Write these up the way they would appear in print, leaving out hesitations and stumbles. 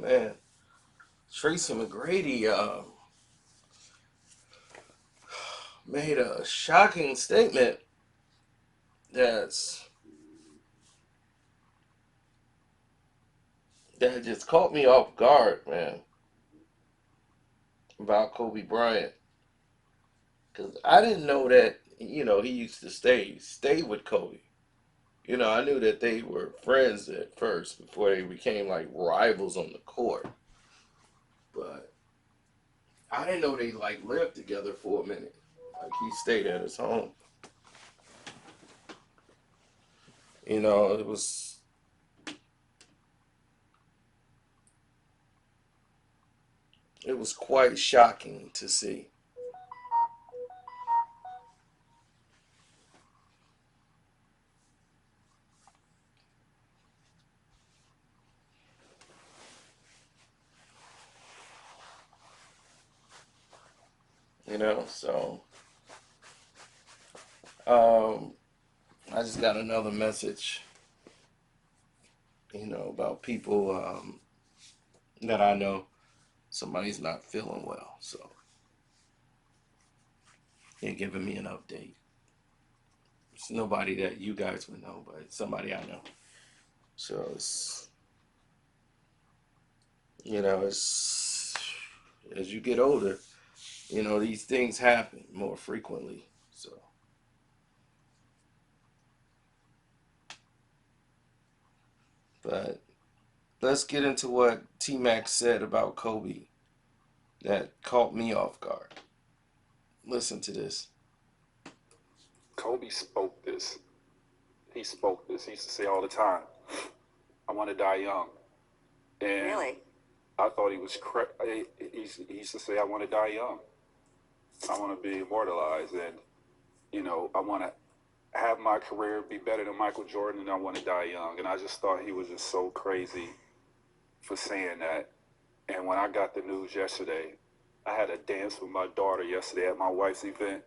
man, Tracy McGrady made a shocking statement that's that just caught me off guard, man, about Kobe Bryant. Cause I didn't know that he used to stay with Kobe. I knew that they were friends at first before they became like rivals on the court. But I didn't know they like lived together for a minute. Like he stayed at his home. It was quite shocking to see. So um, I just got another message, about people that I know. Somebody's not feeling well, so they're giving me an update. It's nobody that you guys would know, but it's somebody I know. So it's as you get older, these things happen more frequently. So, but let's get into what Tmac said about Kobe that caught me off guard. Listen to this. Kobe spoke this. He spoke this. He used to say all the time, "I want to die young." And really? I thought he was he used to say, "I want to die young. I want to be immortalized, and I want to have my career be better than Michael Jordan, and I want to die young." And I just thought he was just so crazy for saying that. And when I got the news yesterday, I had a dance with my daughter yesterday at my wife's event,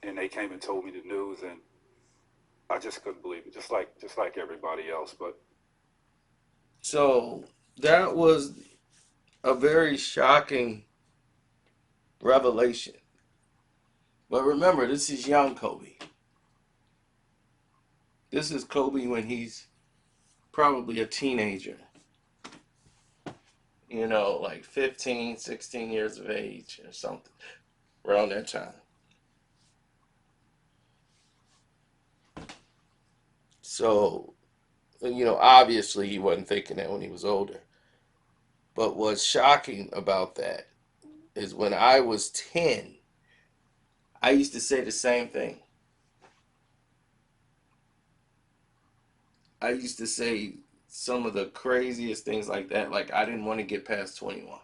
and they came and told me the news, and I just couldn't believe it, just like everybody else. But So that was a very shocking revelation. But remember, this is young Kobe. This is Kobe when he's probably a teenager. Like 15, 16 years of age or something around that time. So, obviously he wasn't thinking that when he was older. But what's shocking about that is when I was 10, I used to say the same thing. I used to say some of the craziest things like that. Like, I didn't want to get past 21.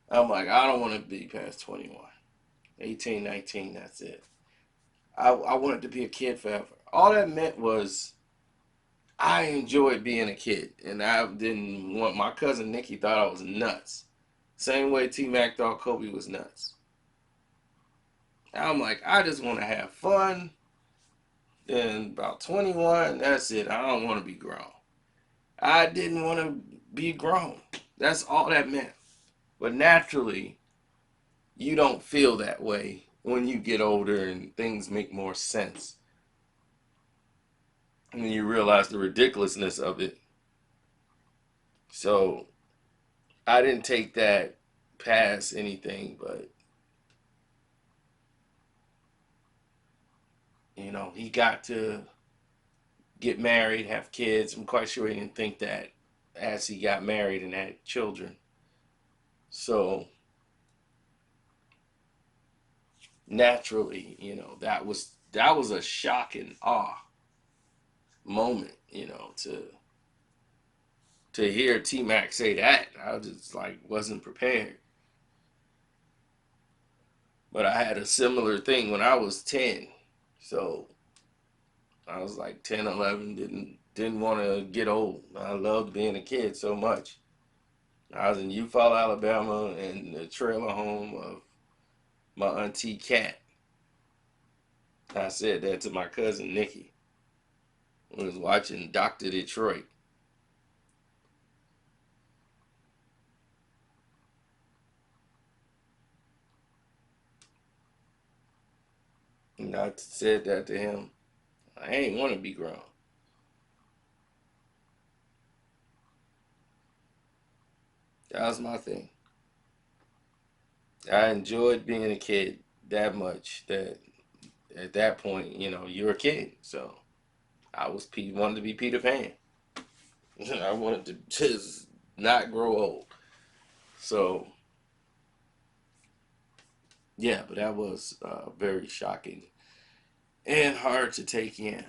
I'm like, I don't want to be past 21. 18, 19, that's it. I wanted to be a kid forever. All that meant was I enjoyed being a kid, and I didn't want my cousin Nikki thought I was nuts. Same way T Mac thought Kobe was nuts. I'm like, I just want to have fun. Then about 21, that's it. I don't want to be grown. I didn't want to be grown. That's all that meant. But naturally, you don't feel that way when you get older and things make more sense. And you realize the ridiculousness of it. So I didn't take that past anything, but he got to get married, have kids. I'm quite sure he didn't think that as he got married and had children. So naturally, that was a shock and awe moment, to hear T Mac say that. I just like wasn't prepared. But I had a similar thing when I was 10. So I was like 10, 11, didn't want to get old. I loved being a kid so much. I was in Eufaula, Alabama, in the trailer home of my auntie Cat. I said that to my cousin Nikki. We was watching Dr. Detroit. And I said that to him. I ain't want to be grown. That was my thing. I enjoyed being a kid that much that at that point, you're a kid. So I wanted to be Peter Pan. I wanted to just not grow old. So yeah, but that was very shocking and hard to take in.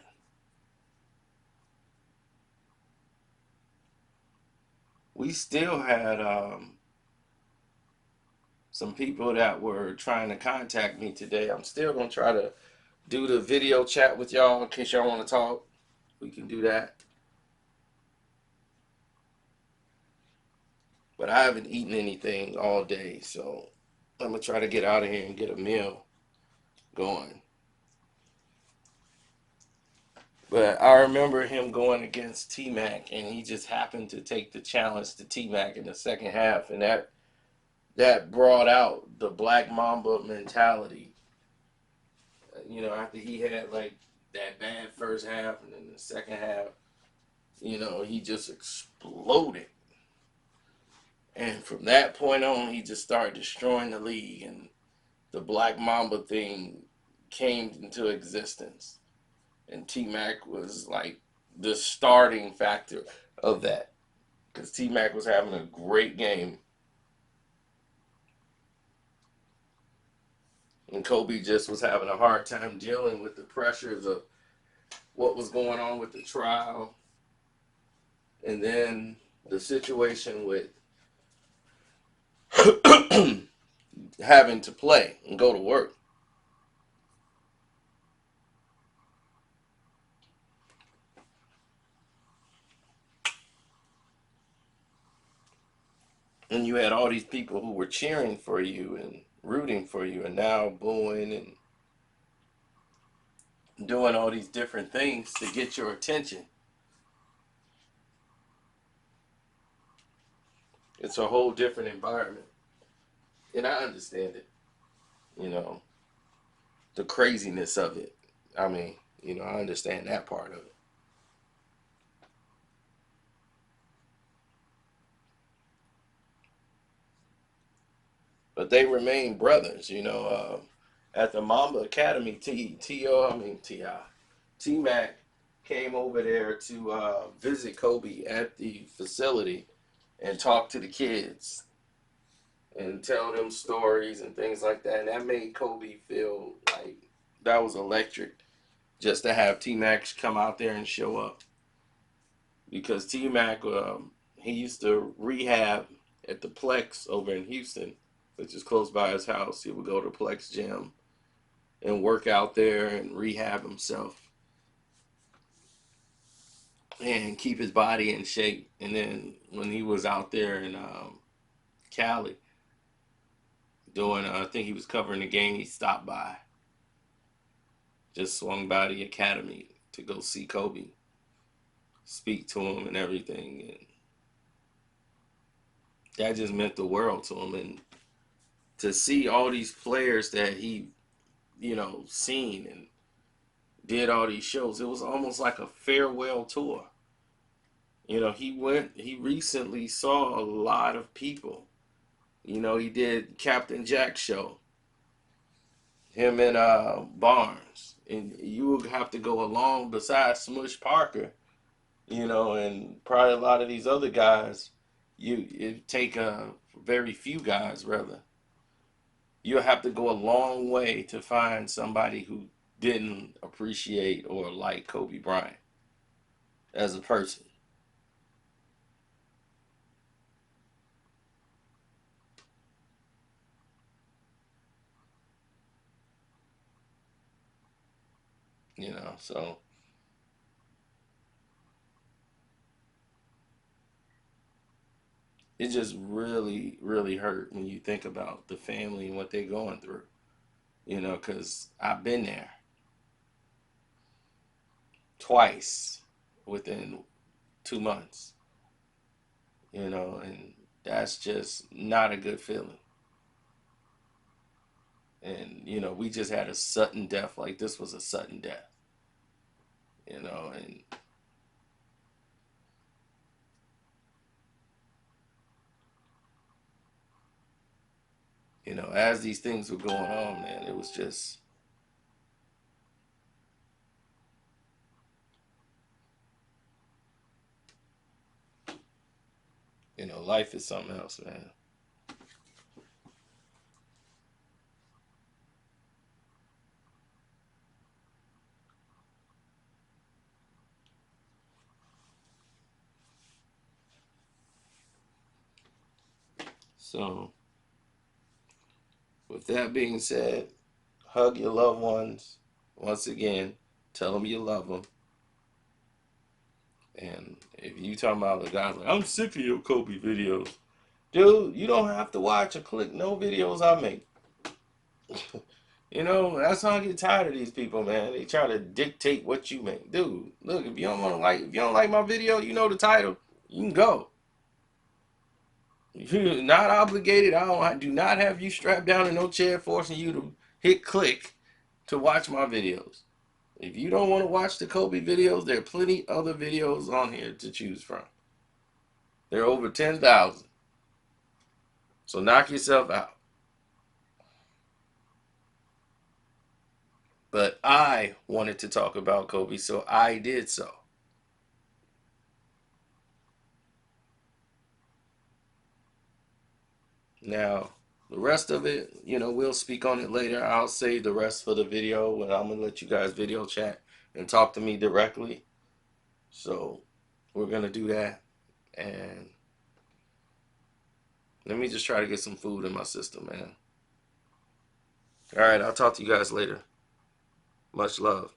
We still had some people that were trying to contact me today. I'm still gonna try to do the video chat with y'all in case y'all want to talk. We can do that. But I haven't eaten anything all day, so I'm gonna try to get out of here and get a meal going. But I remember him going against Tmac, and he just happened to take the challenge to Tmac in the second half, and that brought out the Black Mamba mentality. After he had like that bad first half, and then the second half, he just exploded. And from that point on, he just started destroying the league, and the Black Mamba thing came into existence. And T Mac was like the starting factor of that because T Mac was having a great game, and Kobe just was having a hard time dealing with the pressures of what was going on with the trial, and then the situation with having to play and go to work. And you had all these people who were cheering for you and rooting for you, and now booing and doing all these different things to get your attention. It's a whole different environment. And I understand it, you know, the craziness of it. I mean, I understand that part of it. But they remain brothers, at the Mamba Academy, T Mac came over there to visit Kobe at the facility and talk to the kids and tell them stories and things like that. And that made Kobe feel like that was electric just to have T Mac come out there and show up. Because T Mac, he used to rehab at the Plex over in Houston, which is close by his house. He would go to Plex Gym and work out there and rehab himself and keep his body in shape. And then when he was out there in Cali doing, I think he was covering the game, he stopped by, just swung by the academy to go see Kobe, speak to him and everything. And that just meant the world to him. And to see all these players that he, seen and did all these shows, it was almost like a farewell tour. He recently saw a lot of people. He did Captain Jack's show, him and Barnes. And you would have to go along besides Smush Parker, and probably a lot of these other guys. It take very few guys, rather. You'll have to go a long way to find somebody who didn't appreciate or like Kobe Bryant as a person. So it just really, really hurt when you think about the family and what they're going through. Because I've been there twice within 2 months. And that's just not a good feeling. And, you know, we just had a sudden death. Like, this was a sudden death, you know. And, you know, as these things were going on, man, it was just, you know, life is something else, man. So, with that being said, hug your loved ones. Once again, tell them you love them. And if you talking about the guys like, I'm sick of your Kobe videos. Dude, you don't have to watch or click no videos I make. You know, that's how I get tired of these people, man. They try to dictate what you make. Dude, look, if you don't like my video, you know the title, you can go. You're not obligated. I do not have you strapped down in no chair forcing you to hit click to watch my videos. If you don't want to watch the Kobe videos, there are plenty other videos on here to choose from. There are over 10,000. So knock yourself out. But I wanted to talk about Kobe, so I did so. Now, the rest of it, you know, we'll speak on it later. I'll save the rest for the video, and I'm going to let you guys video chat and talk to me directly. So, we're going to do that. And let me just try to get some food in my system, man. All right, I'll talk to you guys later. Much love.